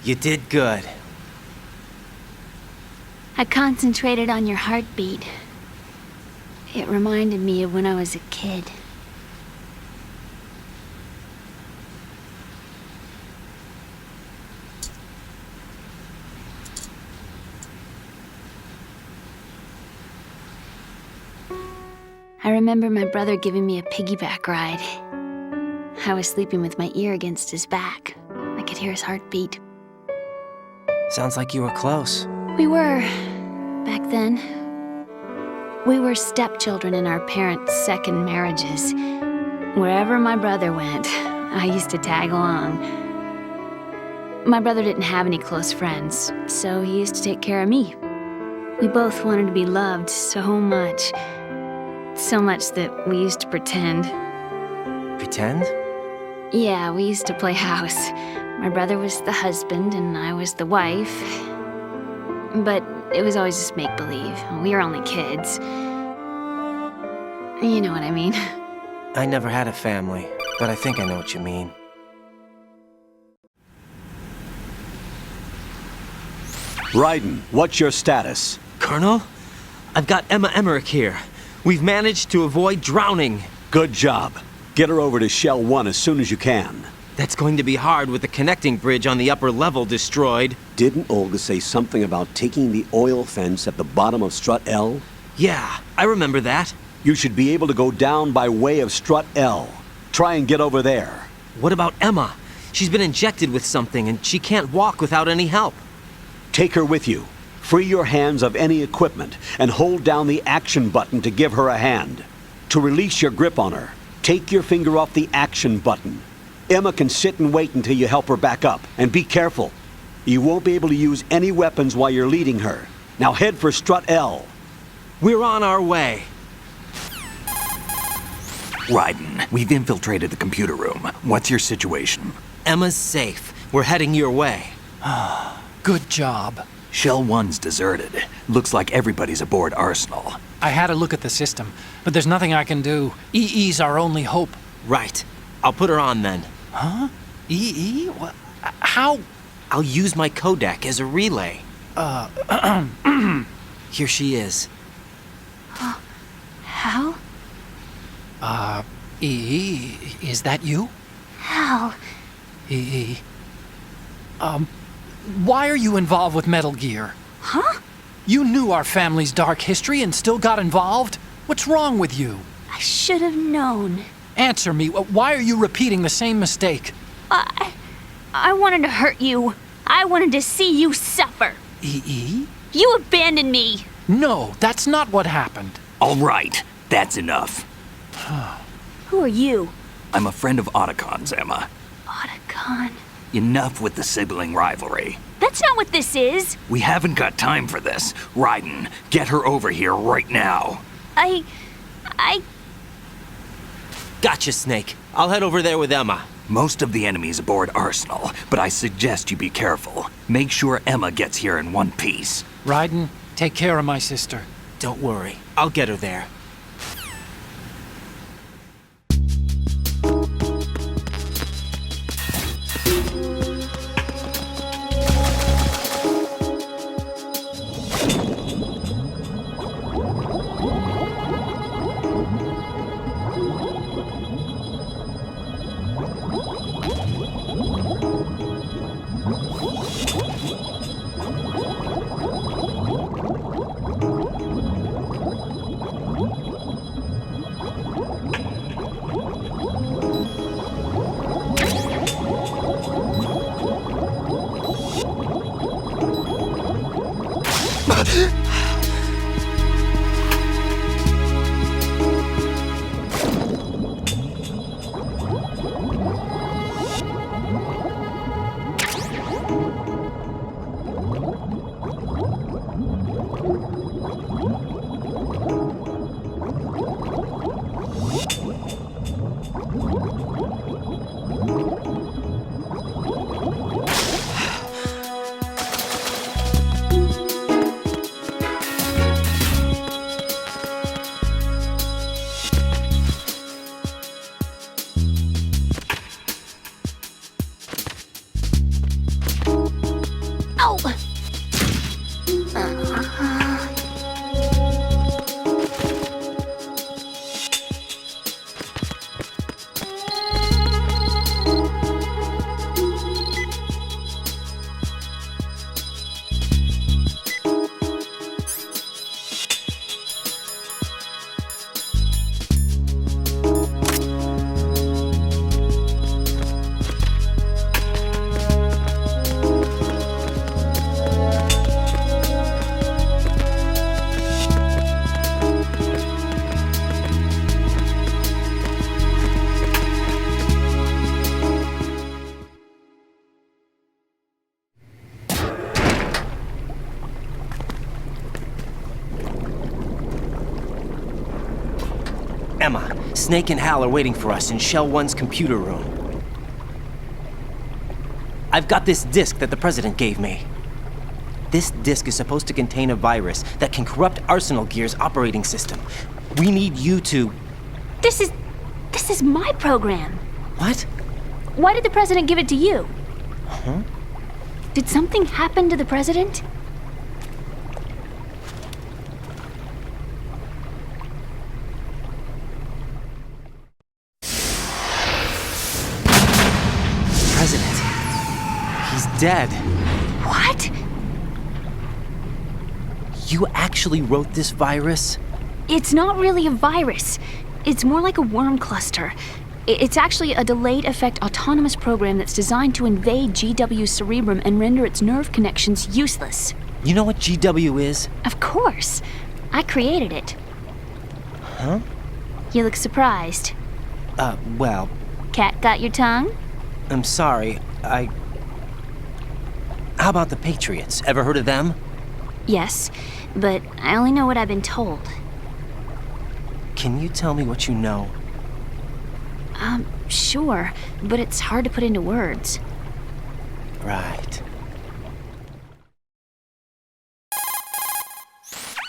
You did good. I concentrated on your heartbeat. It reminded me of when I was a kid. I remember my brother giving me a piggyback ride. I was sleeping with my ear against his back. I could hear his heartbeat. Sounds like you were close. We were, back then. We were stepchildren in our parents' second marriages. Wherever my brother went, I used to tag along. My brother didn't have any close friends, so he used to take care of me. We both wanted to be loved so much. So much that we used to pretend. Pretend? Yeah, we used to play house. My brother was the husband and I was the wife. But it was always just make-believe. We were only kids. You know what I mean. I never had a family, but I think I know what you mean. Raiden, what's your status? Colonel? I've got Emmeric here. We've managed to avoid drowning. Good job. Get her over to Shell 1 as soon as you can. That's going to be hard with the connecting bridge on the upper level destroyed. Didn't Olga say something about taking the oil fence at the bottom of Strut L? Yeah, I remember that. You should be able to go down by way of Strut L. Try and get over there. What about Emma? She's been injected with something and she can't walk without any help. Take her with you. Free your hands of any equipment and hold down the action button to give her a hand. To release your grip on her, take your finger off the action button. Emma can sit and wait until you help her back up, and be careful. You won't be able to use any weapons while you're leading her. Now head for Strut L. We're on our way. Raiden, we've infiltrated the computer room. What's your situation? Emma's safe. We're heading your way. Good job. Shell 1's deserted. Looks like everybody's aboard Arsenal. I had a look at the system, but there's nothing I can do. EE's our only hope. Right. I'll put her on then. Huh? EE? What? How? I'll use my codec as a relay. Here she is. Hal? EE, is that you? Hal? EE. Why are you involved with Metal Gear? Huh? You knew our family's dark history and still got involved? What's wrong with you? I should have known. Answer me. Why are you repeating the same mistake? I wanted to hurt you. I wanted to see you suffer. EE? You abandoned me. No, that's not what happened. All right, that's enough. Who are you? I'm a friend of Otacon's, Emma. Otacon. Enough with the sibling rivalry. That's not what this is. We haven't got time for this. Raiden, get her over here right now. I... Gotcha, Snake. I'll head over there with Emma. Most of the enemy's aboard Arsenal, but I suggest you be careful. Make sure Emma gets here in one piece. Raiden, take care of my sister. Don't worry. I'll get her there. Emma, Snake and Hal are waiting for us in Shell 1's computer room. I've got this disk that the President gave me. This disk is supposed to contain a virus that can corrupt Arsenal Gear's operating system. We need you to... This is my program. What? Why did the President give it to you? Huh? Did something happen to the President? President. He's dead. What? You actually wrote this virus? It's not really a virus. It's more like a worm cluster. It's actually a delayed effect autonomous program that's designed to invade GW's cerebrum and render its nerve connections useless. You know what GW is? Of course. I created it. Huh? You look surprised. Well, Cat got your tongue? I'm sorry. How about the Patriots? Ever heard of them? Yes, but I only know what I've been told. Can you tell me what you know? Sure, but it's hard to put into words. Right.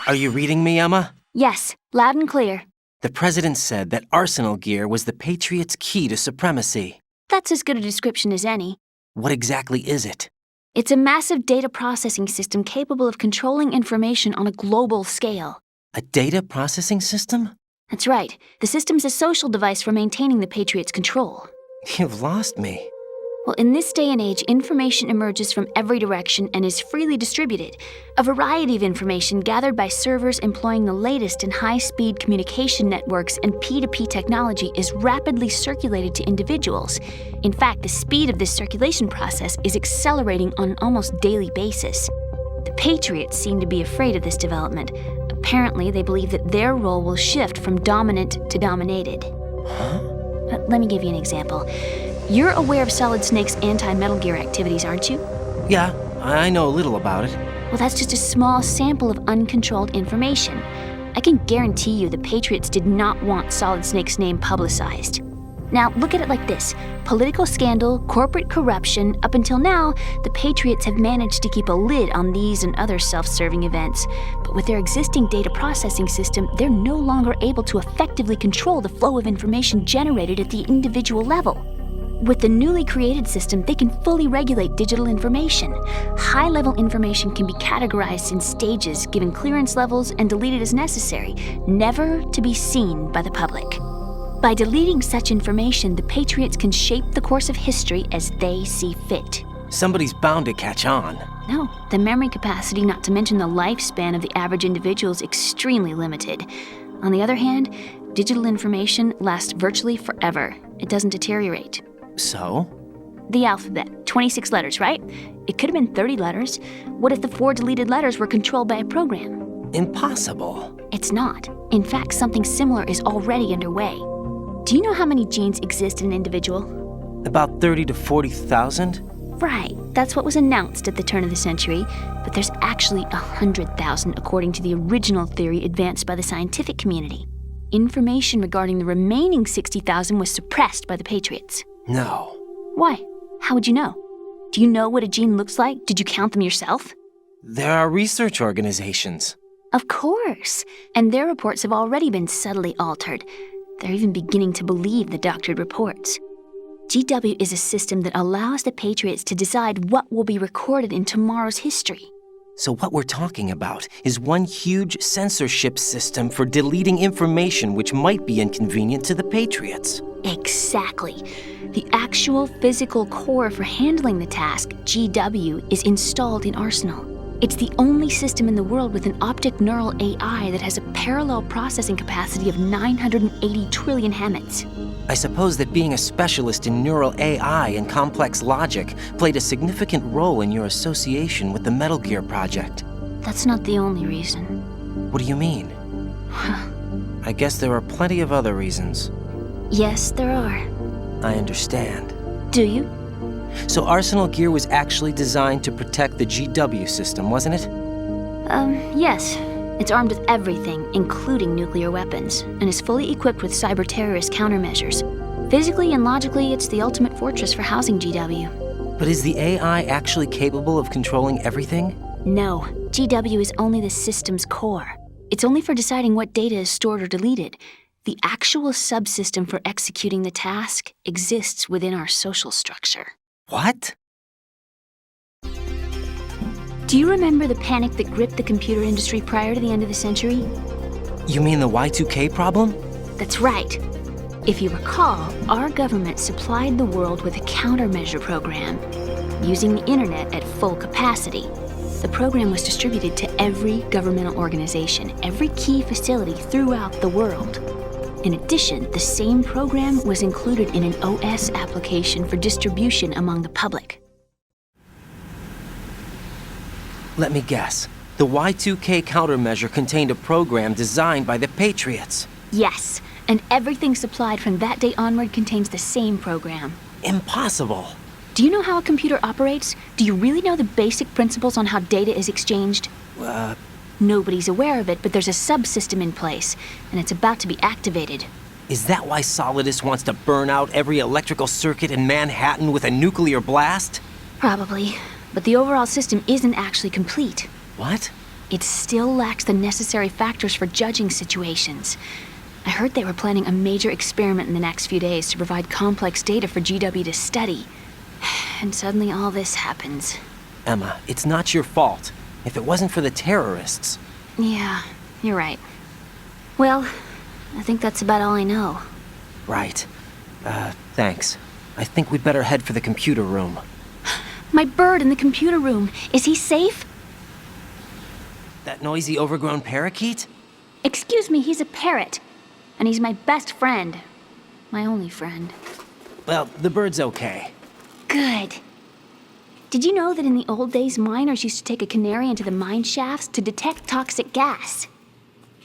Are you reading me, Emma? Yes, loud and clear. The President said that Arsenal Gear was the Patriots' key to supremacy. That's as good a description as any. What exactly is it? It's a massive data processing system capable of controlling information on a global scale. A data processing system? That's right. The system's a social device for maintaining the Patriots' control. You've lost me. Well, in this day and age, information emerges from every direction and is freely distributed. A variety of information gathered by servers employing the latest in high-speed communication networks and P2P technology is rapidly circulated to individuals. In fact, the speed of this circulation process is accelerating on an almost daily basis. The Patriots seem to be afraid of this development. Apparently, they believe that their role will shift from dominant to dominated. Huh? Let me give you an example. You're aware of Solid Snake's anti-Metal Gear activities, aren't you? Yeah, I know a little about it. Well, that's just a small sample of uncontrolled information. I can guarantee you the Patriots did not want Solid Snake's name publicized. Now, look at it like this. Political scandal, corporate corruption, up until now, the Patriots have managed to keep a lid on these and other self-serving events. But with their existing data processing system, they're no longer able to effectively control the flow of information generated at the individual level. With the newly created system, they can fully regulate digital information. High-level information can be categorized in stages, given clearance levels, and deleted as necessary, never to be seen by the public. By deleting such information, the Patriots can shape the course of history as they see fit. Somebody's bound to catch on. No, the memory capacity, not to mention the lifespan of the average individual, is extremely limited. On the other hand, digital information lasts virtually forever. It doesn't deteriorate. So? The alphabet, 26 letters, right? It could have been 30 letters. What if the 4 deleted letters were controlled by a program? Impossible. It's not. In fact, something similar is already underway. Do you know how many genes exist in an individual? About 30 to 40,000? Right, that's what was announced at the turn of the century, but there's actually 100,000 according to the original theory advanced by the scientific community. Information regarding the remaining 60,000 was suppressed by the Patriots. No. Why? How would you know? Do you know what a gene looks like? Did you count them yourself? There are research organizations. Of course, and their reports have already been subtly altered. They're even beginning to believe the doctored reports. GW is a system that allows the Patriots to decide what will be recorded in tomorrow's history. So what we're talking about is one huge censorship system for deleting information which might be inconvenient to the Patriots. Exactly. The actual physical core for handling the task, GW, is installed in Arsenal. It's the only system in the world with an optic neural AI that has a parallel processing capacity of 980 trillion Hammets. I suppose that being a specialist in neural AI and complex logic played a significant role in your association with the Metal Gear project. That's not the only reason. What do you mean? I guess there are plenty of other reasons. Yes, there are. I understand. Do you? So Arsenal Gear was actually designed to protect the GW system, wasn't it? Yes. It's armed with everything, including nuclear weapons, and is fully equipped with cyber-terrorist countermeasures. Physically and logically, it's the ultimate fortress for housing GW. But is the AI actually capable of controlling everything? No, GW is only the system's core. It's only for deciding what data is stored or deleted. The actual subsystem for executing the task exists within our social structure. What? Do you remember the panic that gripped the computer industry prior to the end of the century? You mean the Y2K problem? That's right. If you recall, our government supplied the world with a countermeasure program. Using the internet at full capacity, the program was distributed to every governmental organization, every key facility throughout the world. In addition, the same program was included in an OS application for distribution among the public. Let me guess. The Y2K countermeasure contained a program designed by the Patriots. Yes, and everything supplied from that day onward contains the same program. Impossible. Do you know how a computer operates? Do you really know the basic principles on how data is exchanged? Nobody's aware of it, but there's a subsystem in place, and it's about to be activated. Is that why Solidus wants to burn out every electrical circuit in Manhattan with a nuclear blast? Probably, but the overall system isn't actually complete. What? It still lacks the necessary factors for judging situations. I heard they were planning a major experiment in the next few days to provide complex data for GW to study. And suddenly all this happens. Emma, it's not your fault. If it wasn't for the terrorists... Yeah, you're right. Well, I think that's about all I know. Right. Thanks. I think we'd better head for the computer room. My bird in the computer room. Is he safe? That noisy, overgrown parakeet? Excuse me, he's a parrot. And he's my best friend. My only friend. Well, the bird's okay. Good. Did you know that in the old days, miners used to take a canary into the mine shafts to detect toxic gas?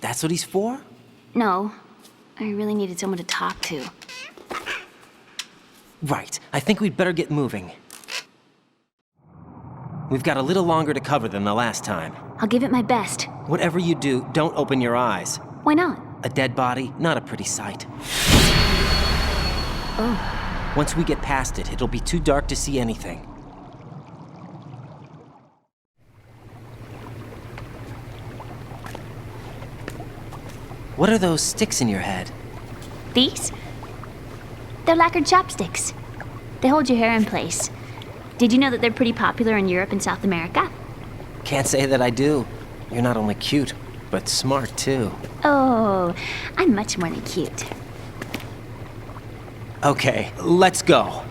That's what he's for? No. I really needed someone to talk to. Right. I think we'd better get moving. We've got a little longer to cover than the last time. I'll give it my best. Whatever you do, don't open your eyes. Why not? A dead body, not a pretty sight. Oh. Once we get past it, it'll be too dark to see anything. What are those sticks in your head? These? They're lacquered chopsticks. They hold your hair in place. Did you know that they're pretty popular in Europe and South America? Can't say that I do. You're not only cute, but smart too. Oh, I'm much more than cute. Okay, let's go.